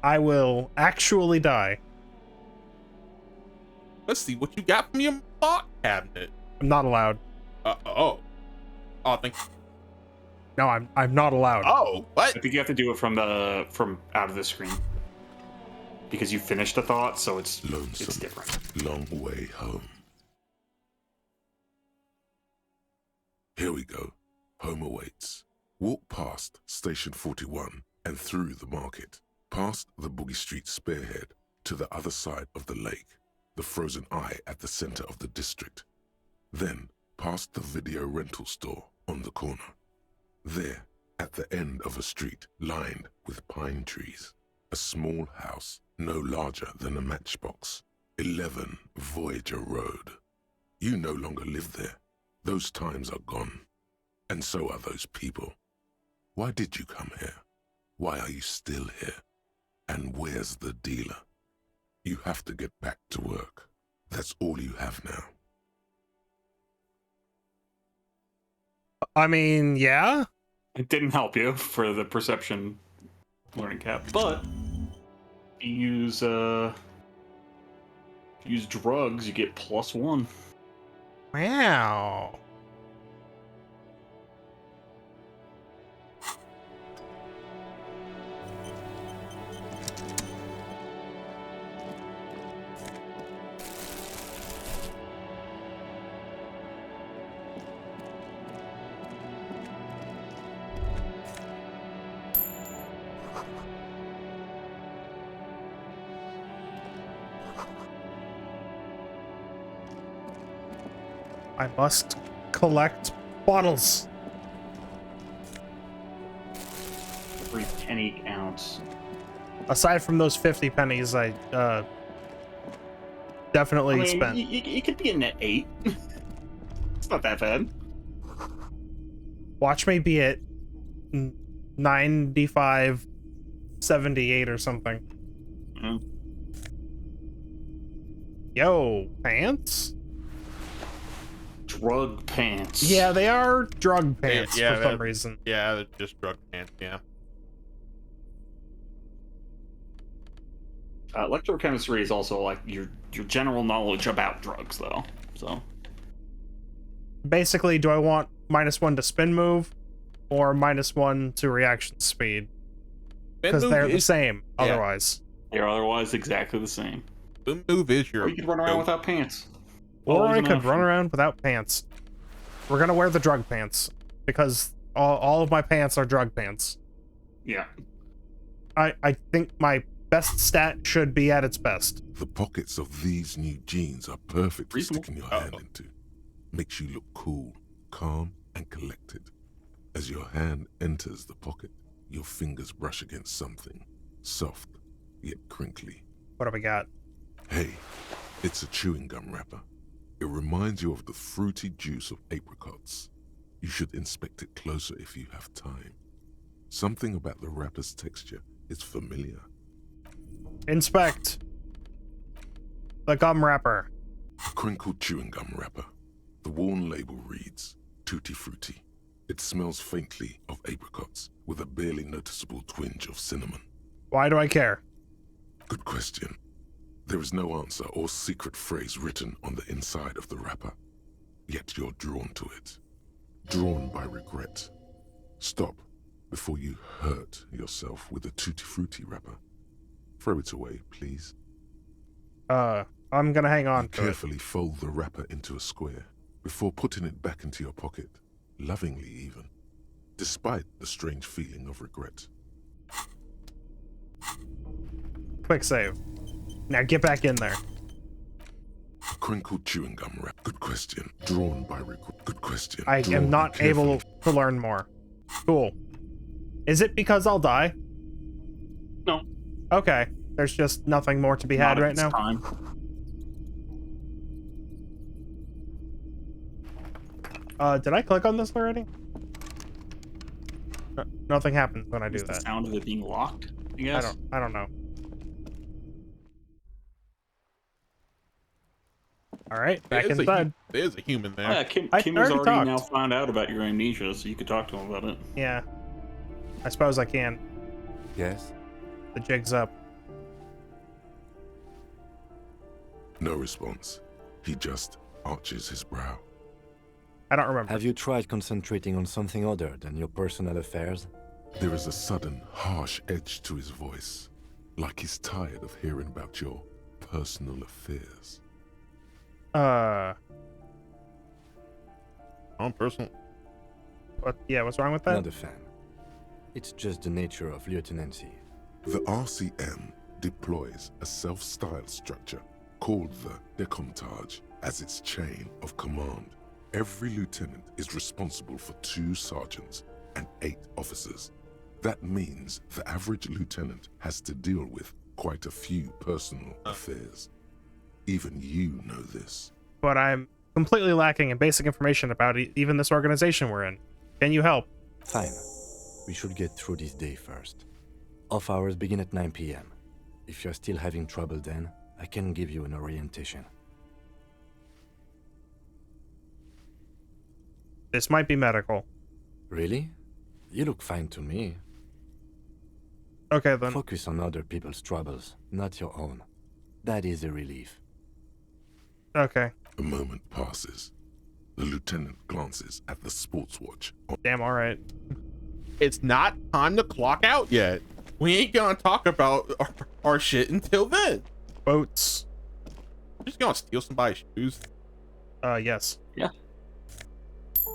I will actually die. Let's see what you got from your thought cabinet. I'm not allowed. Oh, thank you. No, I'm not allowed. Oh, what? I think you have to do it from out of the screen because you finished the thought, so it's different. Long way home. Here we go. Home awaits. Walk past Station 41 and through the market, past the Boogie Street spearhead to the other side of the lake, the frozen eye at the center of the district. Then past the video rental store on the corner. There, at the end of a street lined with pine trees, a small house no larger than a matchbox. 11 Voyager Road. You no longer live there. Those times are gone. And so are those people. Why did you come here? Why are you still here? And where's the dealer? You have to get back to work. That's all you have now. I mean, yeah. It didn't help you for the perception learning cap, but if you use drugs, you get +1. Wow. I must collect bottles. Every penny counts. Aside from those 50 pennies, I definitely spent. You could be a net 8. It's not that bad. Watch me be at 95, 78 or something. Mm. Yo, pants? Drug pants. Yeah, they are drug pants Yeah, for some reason. Yeah, they're just drug pants, yeah. Electrochemistry is also like your general knowledge about drugs, though. So Basically, do I want -1 to spin move or -1 to reaction speed? Because they're the same otherwise. they're otherwise exactly the same. Spin move is your... Or you could run around without pants. Or Always I an could option. run around without pants. We're gonna wear the drug pants because all of my pants are drug pants. Yeah. I think my best stat should be at its best. The pockets of these new jeans are perfect for Reasonable. sticking your hand into. Makes you look cool, calm, and collected. As your hand enters the pocket, your fingers brush against something soft yet crinkly. What do we got? Hey, it's a chewing gum wrapper. It reminds you of the fruity juice of apricots. You should inspect it closer if you have time. Something about the wrapper's texture is familiar. Inspect the gum wrapper. A crinkled chewing gum wrapper. The worn label reads, Tutti Frutti. It smells faintly of apricots with a barely noticeable twinge of cinnamon. Why do I care? Good question. There is no answer or secret phrase written on the inside of the wrapper. Yet you're drawn to it. Drawn by regret. Stop before you hurt yourself with a Tutti Frutti wrapper. Throw it away, please. I'm gonna hang on You to it. carefully fold the wrapper into a square before putting it back into your pocket, lovingly even, despite the strange feeling of regret. Quick save. Now get back in there. Crinkled chewing gum wrap. Good question. Drawn by regret. Good question. I am not able to learn more. Cool. Is it because I'll die? No. Okay. There's just nothing more to be had Not at right this now. time. Did I click on this already? Nothing happens when I do Is the that. sound of it being locked, I guess. I don't know. All right, back inside. There's a human there. Oh, yeah, Kim I has already already talked. now found out about your amnesia, so you could talk to him about it. Yeah. I suppose I can. Yes? The jig's up. No response. He just arches his brow. I don't remember. Have you tried concentrating on something other than your personal affairs? There is a sudden, harsh edge to his voice, like he's tired of hearing about your personal affairs. On personal. What? Yeah, what's wrong with that? Not a fan. It's just the nature of lieutenancy. The RCM deploys a self-styled structure called the Decomptage as its chain of command. Every lieutenant is responsible for 2 sergeants and 8 officers. That means the average lieutenant has to deal with quite a few personal affairs. Even you know this. But I'm completely lacking in basic information about even this organization we're in. Can you help? Fine. We should get through this day first. Off hours begin at 9 p.m. If you're still having trouble then, I can give you an orientation. This might be medical. Really? You look fine to me. Okay, then. Focus on other people's troubles, not your own. That is a relief. Okay. A moment passes. The lieutenant glances at the sports watch. Damn, alright. It's not time to clock out yet. We ain't gonna talk about our shit until then. Boats. Just gonna steal somebody's shoes. Yes. Yeah.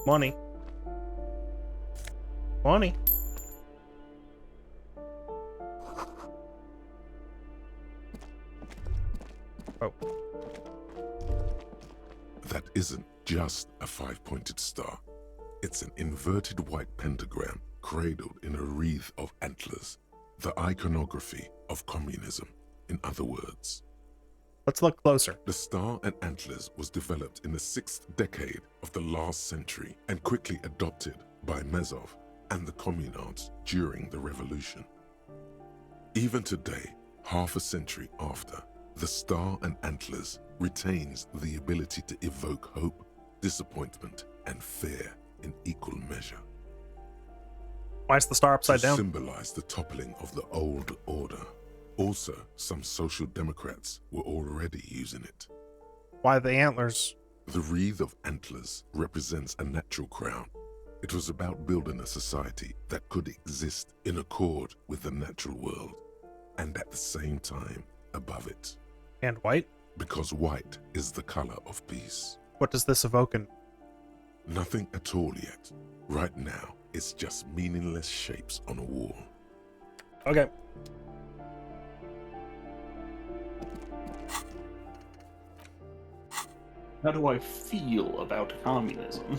Money. Money. Oh. That isn't just a 5-pointed star. It's an inverted white pentagram cradled in a wreath of antlers. The iconography of communism, in other words. Let's look closer. The star and antlers was developed in the 6th decade of the last century and quickly adopted by Mezov and the communards during the revolution. Even today, half a century after, the star and antlers retains the ability to evoke hope, disappointment, and fear in equal measure. Why is the star upside To down? symbolize the toppling of the old order. Also, some social democrats were already using it. Why the antlers? The wreath of antlers represents a natural crown. It was about building a society that could exist in accord with the natural world, and at the same time above it. And white? Because white is the color of peace. What does this evoke? Nothing at all yet. Right now, it's just meaningless shapes on a wall. Okay. How do I feel about communism?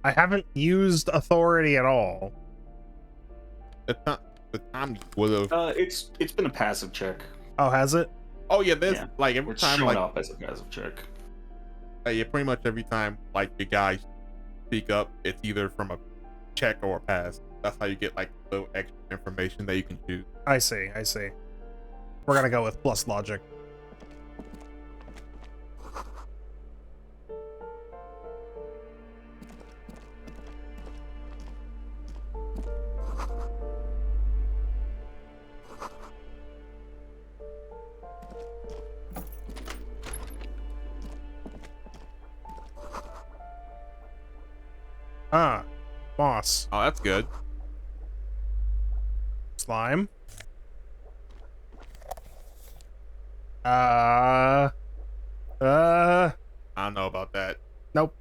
I haven't used authority at all. The time would have. It's been a passive check. Oh, has it? Oh yeah, there's Yeah. like every It's time shown like up as a passive check. yeah, pretty much every time like you guys speak up, it's either from a check or a pass. That's how you get like little extra information that you can choose. I see, I see. We're gonna go with plus logic. Ah, moss. Oh, that's good. Slime. I I don't know about that. nope.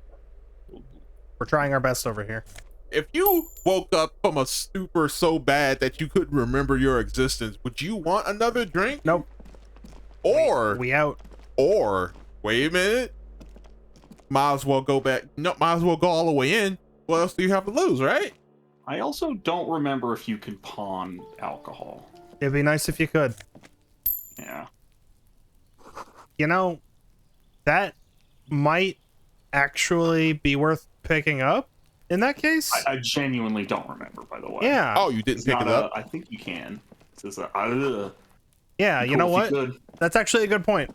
We're trying our best over here. If you woke up from a stupor so bad that you couldn't remember your existence, would you want another drink? Nope. Or We out. or wait a minute. Might as well go back. No, might as well go all the way in. What else do you have to lose, right? I also don't remember if you can pawn alcohol. It'd be nice if you could. Yeah. You know, that might actually be worth picking up in that case. I genuinely don't remember, by the way. Yeah. Oh, you didn't It's pick not it up? I think you can. It says, Yeah, you know what? That's actually a good point.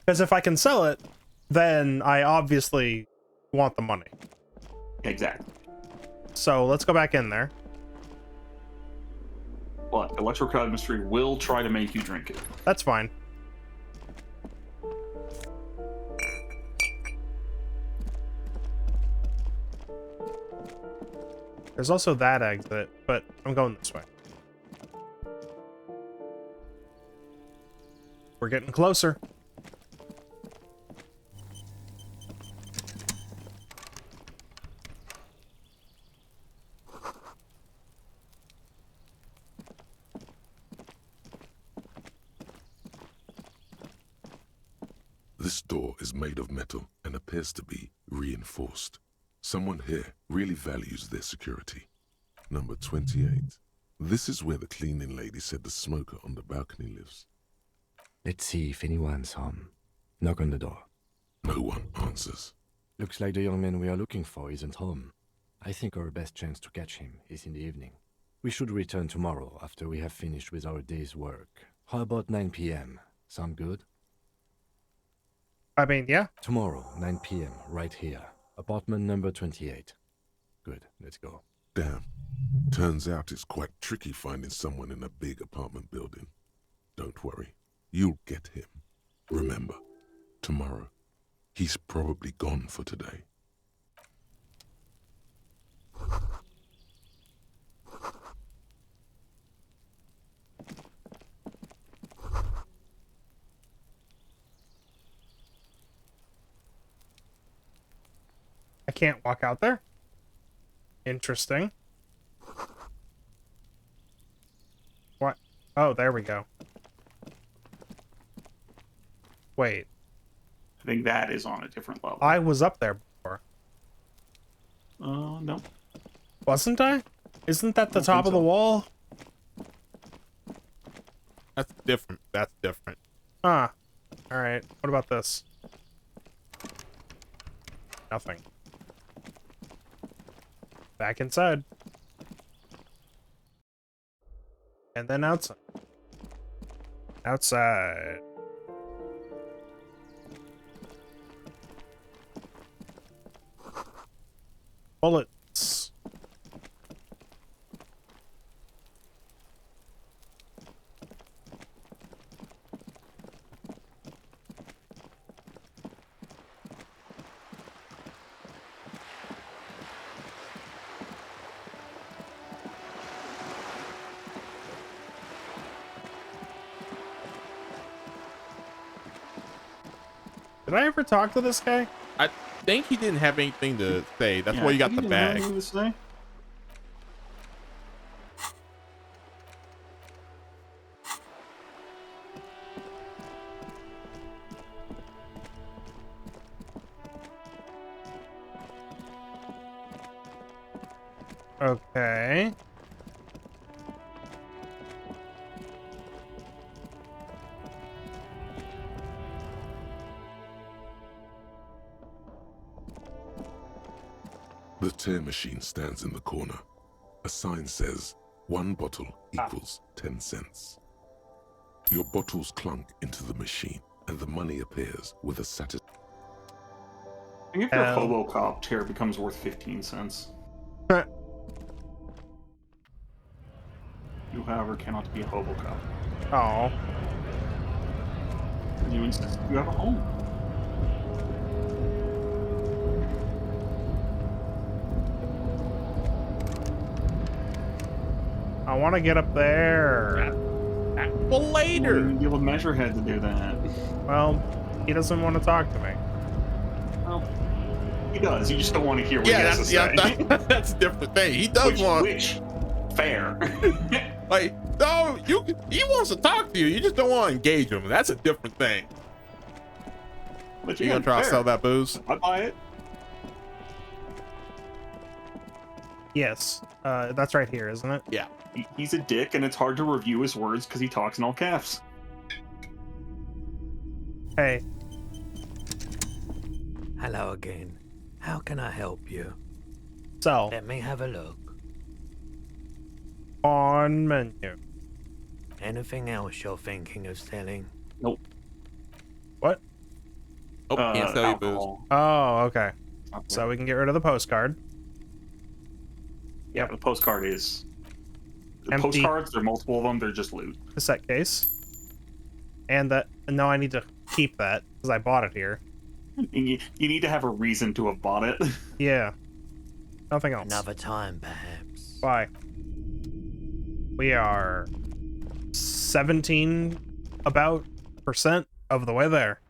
Because if I can sell it, then I obviously want the money. Exactly. So let's go back in there. But electrochemistry will try to make you drink it. That's fine. There's also that exit, but I'm going this way. We're getting closer. This door is made of metal and appears to be reinforced. Someone here really values their security. Number 28. This is where the cleaning lady said the smoker on the balcony lives. Let's see if anyone's home. Knock on the door. No one answers. Looks like the young man we are looking for isn't home. I think our best chance to catch him is in the evening. We should return tomorrow after we have finished with our day's work. How about 9 p.m.? Sound good? I mean, yeah. Tomorrow, 9 p.m., right here. Apartment number 28. Good, let's go. Damn. Turns out it's quite tricky finding someone in a big apartment building. Don't worry. You'll get him. Remember, tomorrow, he's probably gone for today. I can't walk out there. Interesting. What? Oh, there we go. Wait. I think that is on a different level. I was up there before. No. Wasn't I? Isn't that the I don't top think of the so. wall? That's different. That's different. Ah. Alright. What about this? Nothing. Back inside. And then outside. Outside. Bullets. Did I ever talk to this guy? I think he didn't have anything to say. That's Yeah, why I you got think the didn't have bag. anything to say. Okay. The tear machine stands in the corner. A sign says, 1 bottle equals 10 cents. Your bottles clunk into the machine, and the money appears with a satisfying. I think if you're a hobo cop, tear becomes worth 15 cents. You, however, cannot be a hobo cop. Oh. You insist you have a home. I want to get up there. Well, You later. wouldn't deal with Measurehead to do that. Well, he doesn't want to talk to me. Well, he does. You just don't want to hear what he has to say. That's a different thing. He does Which, fair. like, no, he wants to talk to you. You just don't want to engage him. That's a different thing. But You yeah, gonna try to fair. sell that booze? I buy it. Yes. That's right here, isn't it? Yeah. He's a dick, and it's hard to review his words because he talks in all caps. Hey. Hello again. How can I help you? Sell. Let me have a look. On menu. Anything else you're thinking of selling? Nope. What? Oh, can't sell you booze. Alcohol. Oh, okay. Okay. So we can get rid of the postcard. Yeah, but the postcard is... The Empty. postcards, there are multiple of them, they're just loot. Cassette case. And that. No, I need to keep that because I bought it here. You need to have a reason to have bought it. Yeah. Nothing else. Another time, perhaps. Why? We are 17 about % of the way there.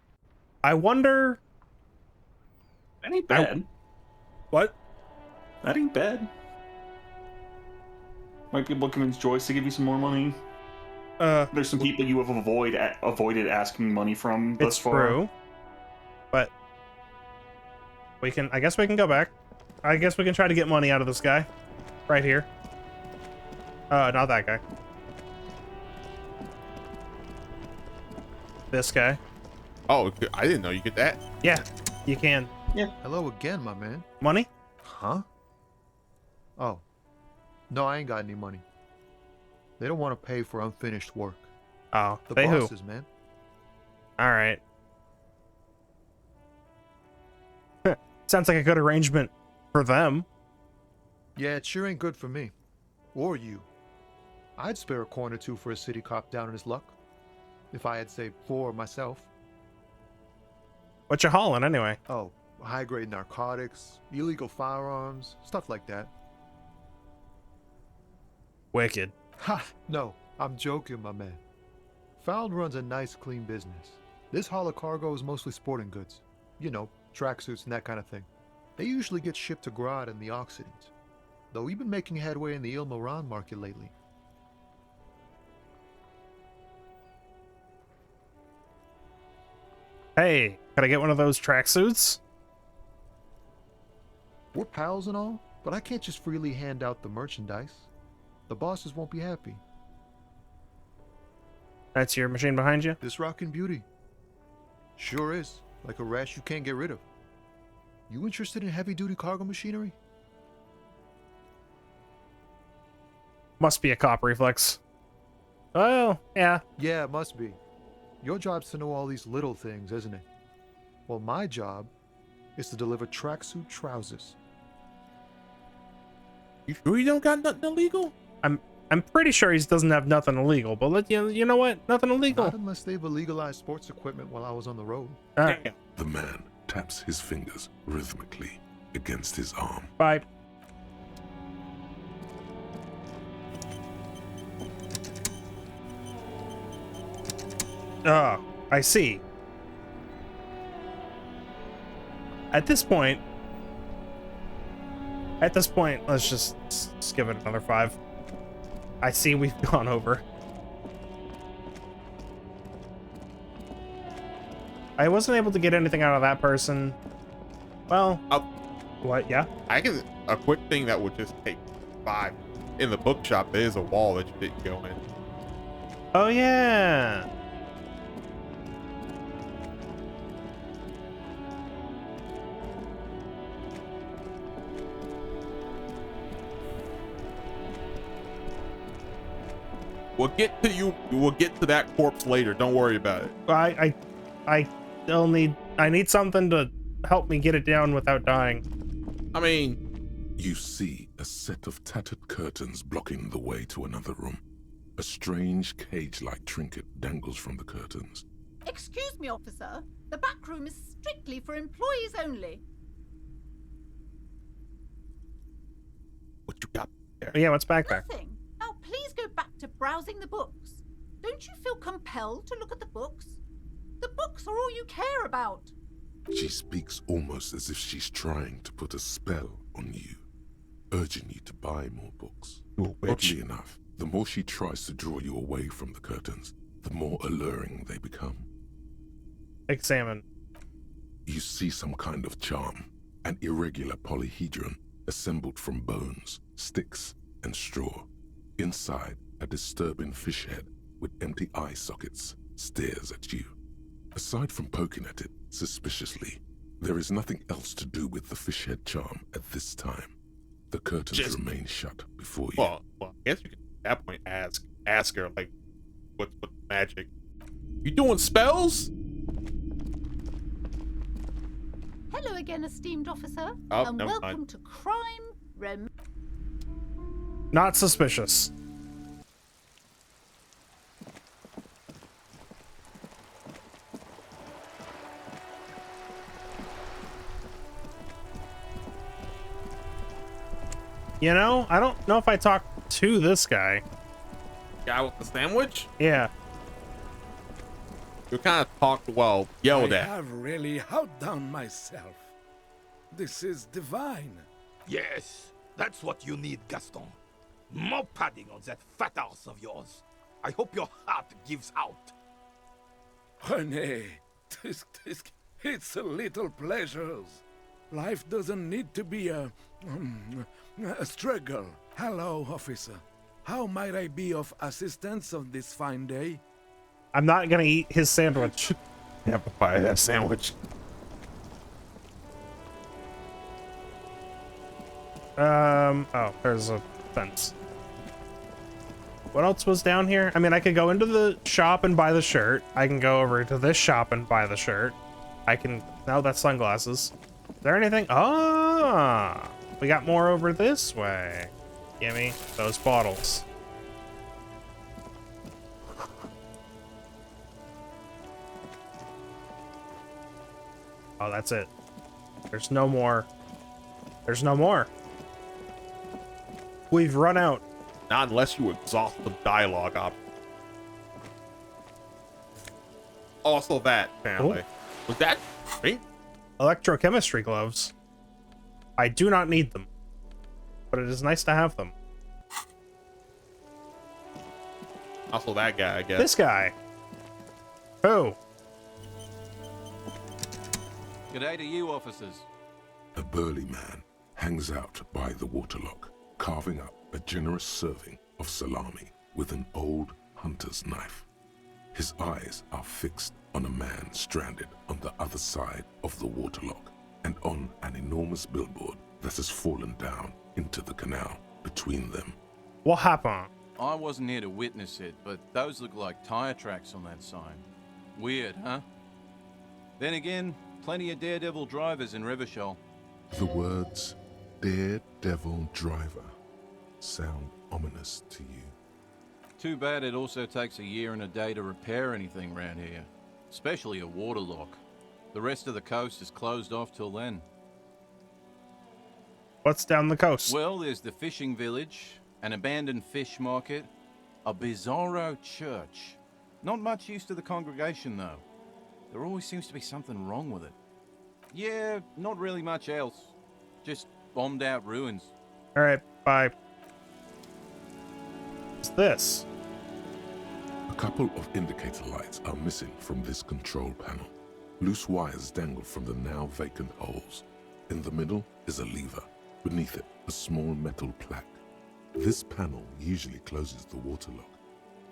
I wonder. That ain't bad. What? That ain't bad. Might be able to convince Joyce to give you some more money. There's some people you have avoided asking money from thus It's far. true. But we can. I guess we can go back. I guess we can try to get money out of this guy. Right here. Not that guy. This guy. Oh, I didn't know you get that. Yeah, you can. Hello again, my man. Money? Huh? Oh. No, I ain't got any money. They don't want to pay for unfinished work. Oh, The they who? bosses, man. All right. Sounds like a good arrangement for them. Yeah, it sure ain't good for me. Or you. I'd spare a coin or two for a city cop down in his luck. If I had, say, 4 myself. What you hauling anyway? Oh, high-grade narcotics, illegal firearms, stuff like that. Wicked. Ha! No, I'm joking, my man. Found runs a nice, clean business. This haul of cargo is mostly sporting goods. You know, tracksuits and that kind of thing. They usually get shipped to Grad and the Occident. Though we've been making headway in the Il Moran market lately. Hey, can I get one of those tracksuits? We're pals and all, but I can't just freely hand out the merchandise. The bosses won't be happy. That's your machine behind you? This rockin' beauty. Sure is. Like a rash you can't get rid of. You interested in heavy-duty cargo machinery? Must be a cop reflex. Oh, yeah. Yeah, it must be. Your job's to know all these little things, isn't it? Well, my job is to deliver tracksuit trousers. You sure you don't got nothing illegal? I'm pretty sure he doesn't have nothing illegal, but you know what? Nothing illegal. Not unless they've illegalized sports equipment while I was on the road. All right. Damn. The man taps his fingers rhythmically against his arm. Bye. Oh, I see. At this point, let's just give it another 5. I see we've gone over. I wasn't able to get anything out of that person. Well, what? Yeah? I can. A quick thing that would just take 5. In the bookshop, there is a wall that you didn't go in. Oh, yeah. We'll get to you. We'll get to that corpse later. Don't worry about it. I still need. I need something to help me get it down without dying. I mean, You see a set of tattered curtains blocking the way to another room. A strange cage-like trinket dangles from the curtains. Excuse me, officer. The back room is strictly for employees only. what you got there? Yeah, what's back there? Nothing. Now please go back to browsing the books. Don't you feel compelled to look at the books? The books are all you care about. She speaks almost as if she's trying to put a spell on you, urging you to buy more books. Oddly enough, the more she tries to draw you away from the curtains, the more alluring they become. Examine. You see some kind of charm, an irregular polyhedron assembled from bones, sticks, and straw. Inside, a disturbing fish head with empty eye sockets stares at you. Aside from poking at it suspiciously, there is nothing else to do with the fish head charm at this time. The curtains remain shut before you. Well, I guess you can at that point ask her like, what's with magic? You doing spells? Hello again, esteemed officer, Oh, and never welcome mind. to Crime Rem. Not suspicious. You know, I don't know if I talked to this guy. Guy with the sandwich? Yeah. You kind of talked well, yelled I at. have really outdone myself. This is divine. Yes, that's what you need, Gaston. More padding on that fat ass of yours. I hope your heart gives out. René, it's a little pleasures. Life doesn't need to be a struggle. Hello, officer. How might I be of assistance on this fine day? I'm not gonna eat his sandwich. You have to buy that sandwich. Oh, there's a fence. What else was down here? I mean, I could go into the shop and buy the shirt. I can go over to this shop and buy the shirt. I can... No, that's sunglasses. Is there anything? Ah! We got more over this way. Gimme those bottles. Oh, that's it. There's no more. There's no more. We've run out. Not unless you exhaust the dialogue option. Also that, apparently. Was that me? Electrochemistry gloves. I do not need them, but it is nice to have them. Also that guy, I guess. This guy. Who? G'day to you, officers. A burly man hangs out by the waterlock, carving up a generous serving of salami with an old hunter's knife. His eyes are fixed on a man stranded on the other side of the waterlock and on an enormous billboard that has fallen down into the canal between them. What happened? I wasn't here to witness it, but those look like tire tracks on that sign. Weird, huh? Then again, plenty of daredevil drivers in Revachol. The words "Daredevil Driver" sound ominous to you. Too bad it also takes a year and a day to repair anything around here, especially a waterlock. The rest of the coast is closed off till then. What's down the coast? Well, there's the fishing village, an abandoned fish market, a bizarro church. Not much use to the congregation, though. There always seems to be something wrong with it. Yeah, not really much else. Just bombed out ruins. All right, bye. What's this? A couple of indicator lights are missing from this control panel. Loose wires dangle from the now vacant holes. In the middle is a lever. Beneath it, a small metal plaque. This panel usually closes the waterlock,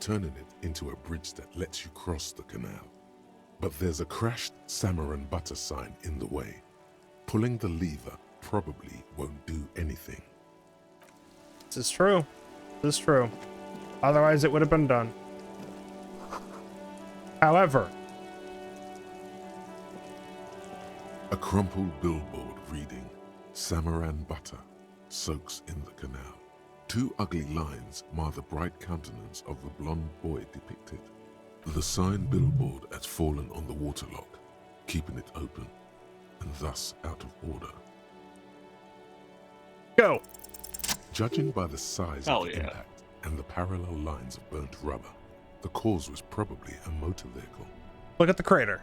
turning it into a bridge that lets you cross the canal. But there's a crashed salmon and butter sign in the way. Pulling the lever probably won't do anything. This is true. This is true. Otherwise, it would have been done. However, A crumpled billboard reading, "Samaran butter soaks in the canal." Two ugly lines mar the bright countenance of the blonde boy depicted. The sign billboard has fallen on the waterlock, keeping it open, and thus out of order. go. Judging by the size Hell of the yeah. impact and the parallel lines of burnt rubber, the cause was probably a motor vehicle. Look at the crater.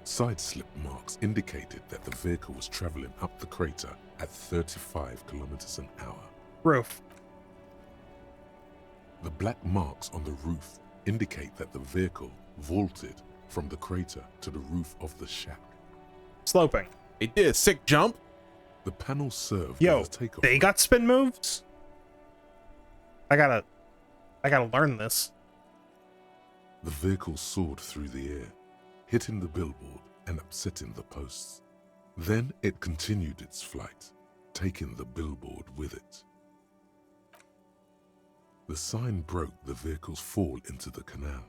Side slip marks indicated that the vehicle was traveling up the crater at 35 kilometers an hour. Roof. The black marks on the roof indicate that the vehicle vaulted from the crater to the roof of the shack. Sloping. It did a sick jump. The panel served Yo, as a takeoff. they got spin moves? I gotta learn this. The vehicle soared through the air, hitting the billboard and upsetting the posts. Then it continued its flight, taking the billboard with it. The sign broke the vehicle's fall into the canal.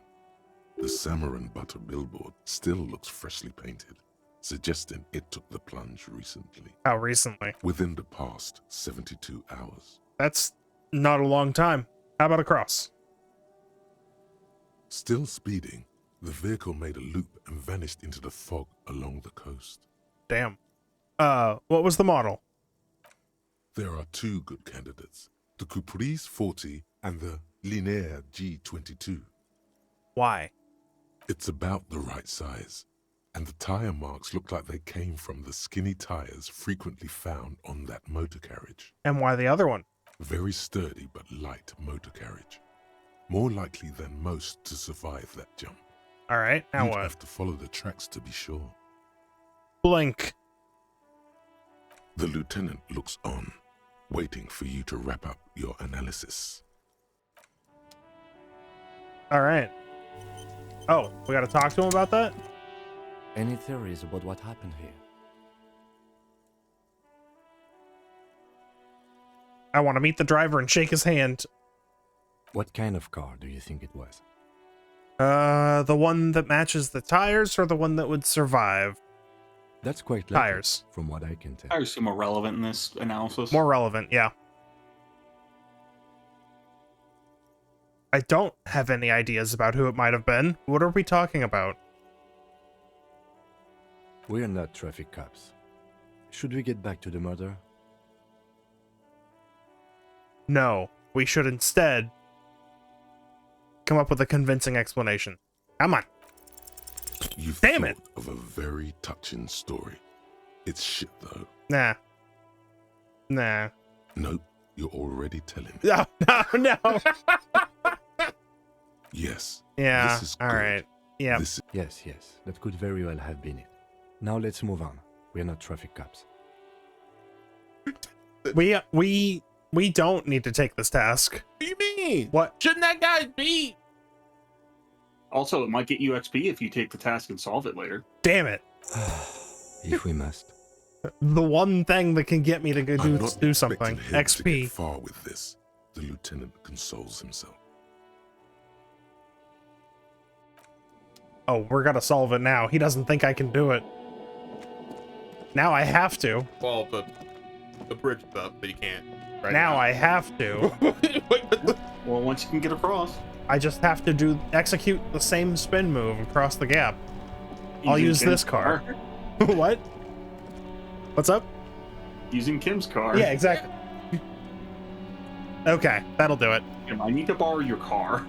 The Samaran butter billboard still looks freshly painted. suggesting it took the plunge recently. How recently? Within the past 72 hours. That's not a long time. How about across? Still speeding, the vehicle made a loop and vanished into the fog along the coast. Damn. What was the model? There are two good candidates, the Caprice 40 and the Linear G22. Why? It's about the right size, and the tire marks look like they came from the skinny tires frequently found on that motor carriage. And why the other one? Very sturdy but light motor carriage. More likely than most to survive that jump. All right, now You'd what? have to follow the tracks to be sure. Blink. The lieutenant looks on, waiting for you to wrap up your analysis. All right. Oh, we got to talk to him about that? Any theories about what happened here? I want to meet the driver and shake his hand. What kind of car do you think it was? The one that matches the tires or the one that would survive? That's quite likely, Tires. from what I can tell. Tires seem more relevant in this analysis. More relevant, yeah. I don't have any ideas about who it might have been. What are we talking about? We're not traffic cops. Should we get back to the murder? No, we should instead come up with a convincing explanation. Come on. You've Damn thought it. of a very touching story. It's shit though. Nah. Nah. Nope, you're already telling me. No. Yes. Yeah, This is all good. right. Yeah. Yes, that could very well have been it. Now let's move on. We're not traffic cops. We don't need to take this task. What do you mean? What? Shouldn't that guy be? Also, it might get you XP if you take the task and solve it later. Damn it. If we must. The one thing that can get me to go I'm not do something. expecting him to get XP. far with this. The lieutenant consoles himself. Oh, we're gonna solve it now. He doesn't think I can do it. Now I have to. Well, the bridge is up, but you can't. Right Now I have to. Well, once you can get across. I just have to execute the same spin move across the gap. I'll Using use Kim's this car. What? What's up? Using Kim's car. Yeah, exactly. Okay, that'll do it. Kim, I need to borrow your car.